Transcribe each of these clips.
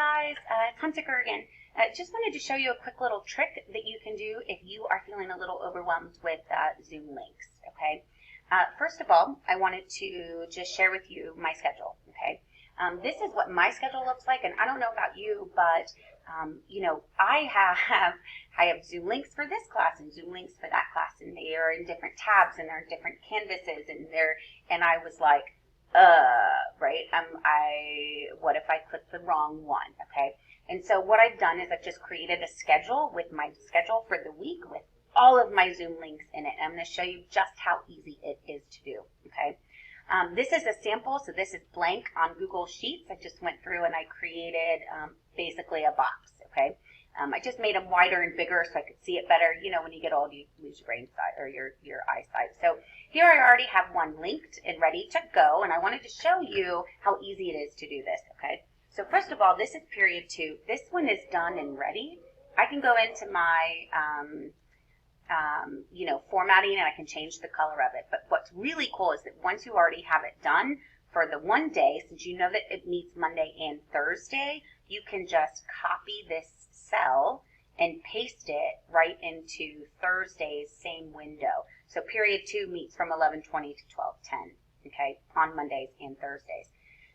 guys, it's Hunsaker again. Just wanted to show you a quick little trick that you can do if you are feeling a little overwhelmed with Zoom links, okay? First of all, I wanted to just share with you my schedule, okay? This is what my schedule looks like, and I don't know about you, but I have Zoom links for this class and Zoom links for that class, and they are in different tabs and they're in different canvases, and I was like, right? What if I click the wrong one, okay? And so what I've done is I've just created a schedule with my schedule for the week with all of my Zoom links in it. And I'm going to show you just how easy it is to do, okay? This is a sample, so this is blank on Google Sheets. I just went through and I created basically a box, okay? I just made them wider and bigger so I could see it better. You know, when you get old, you lose your brain sight or your eyesight. So here I already have one linked and ready to go, and I wanted to show you how easy it is to do this, okay? So first of all, this is period 2. This one is done and ready. I can go into my formatting and I can change the color of it. But what's really cool is that once you already have it done for the one day, since you know that it meets Monday and Thursday, you can just copy this cell and paste it right into Thursday's same window. So period 2 meets from 11:20 to 12:10, okay, on Mondays and Thursdays.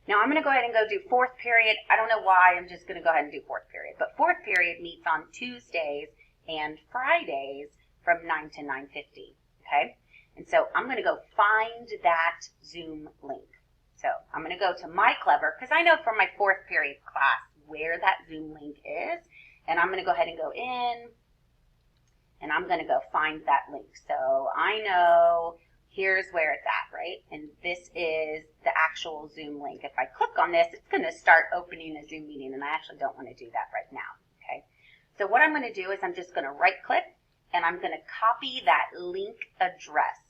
Now I'm going to go ahead and go do 4th period. I don't know why, I'm just going to go ahead and do 4th period. But 4th period meets on Tuesdays and Fridays from 9 to 9:50, okay? And so I'm going to go find that Zoom link. So I'm going to go to My Clever, because I know from my 4th period class where that Zoom link is. And I'm going to go ahead and go in, and I'm going to go find that link. So I know here's where it's at, right? And this is the actual Zoom link. If I click on this, it's going to start opening a Zoom meeting, and I actually don't want to do that right now, okay? So what I'm going to do is I'm just going to right-click, and I'm going to copy that link address,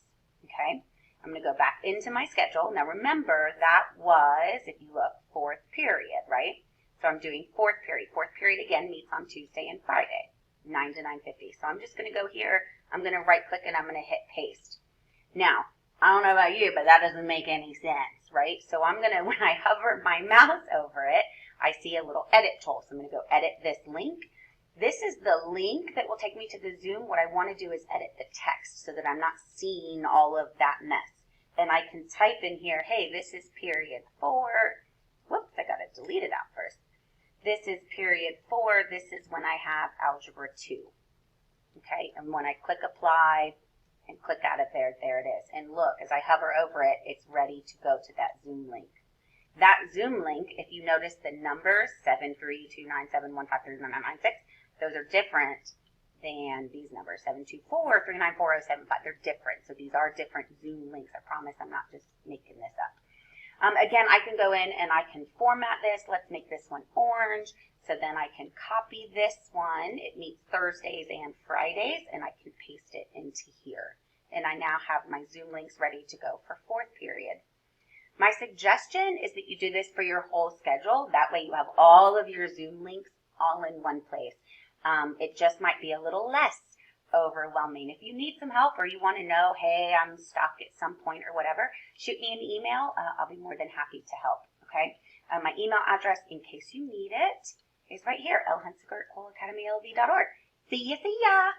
okay? I'm going to go back into my schedule. Now remember, that was, if you look, 4th period, right? So I'm doing 4th period. 4th period, again, meets on Tuesday and Friday, 9 to 9:50. So I'm just going to go here. I'm going to right-click, and I'm going to hit paste. Now, I don't know about you, but that doesn't make any sense, right? So I'm going to, when I hover my mouse over it, I see a little edit tool. So I'm going to go edit this link. This is the link that will take me to the Zoom. What I want to do is edit the text so that I'm not seeing all of that mess. And I can type in here, hey, this is period 4. Whoops, I got to delete it out first. This is period 4. This is when I have algebra 2. Okay, and when I click apply and click out of there, there it is. And look, as I hover over it, it's ready to go to that Zoom link. That Zoom link, if you notice the numbers, 73297153996, those are different than these numbers, 724394075. They're different. So these are different Zoom links. I promise I'm not just making this up. Again, I can go in and I can format this. Let's make this one orange. So then I can copy this one. It meets Thursdays and Fridays, and I can paste it into here. And I now have my Zoom links ready to go for 4th period. My suggestion is that you do this for your whole schedule. That way you have all of your Zoom links all in one place. It just might be a little less overwhelming. If you need some help or you want to know, hey, I'm stuck at some point or whatever, shoot me an email. I'll be more than happy to help, okay? My email address, in case you need it, is right here, lhunsaker@coolacademylv.org. See ya, see ya!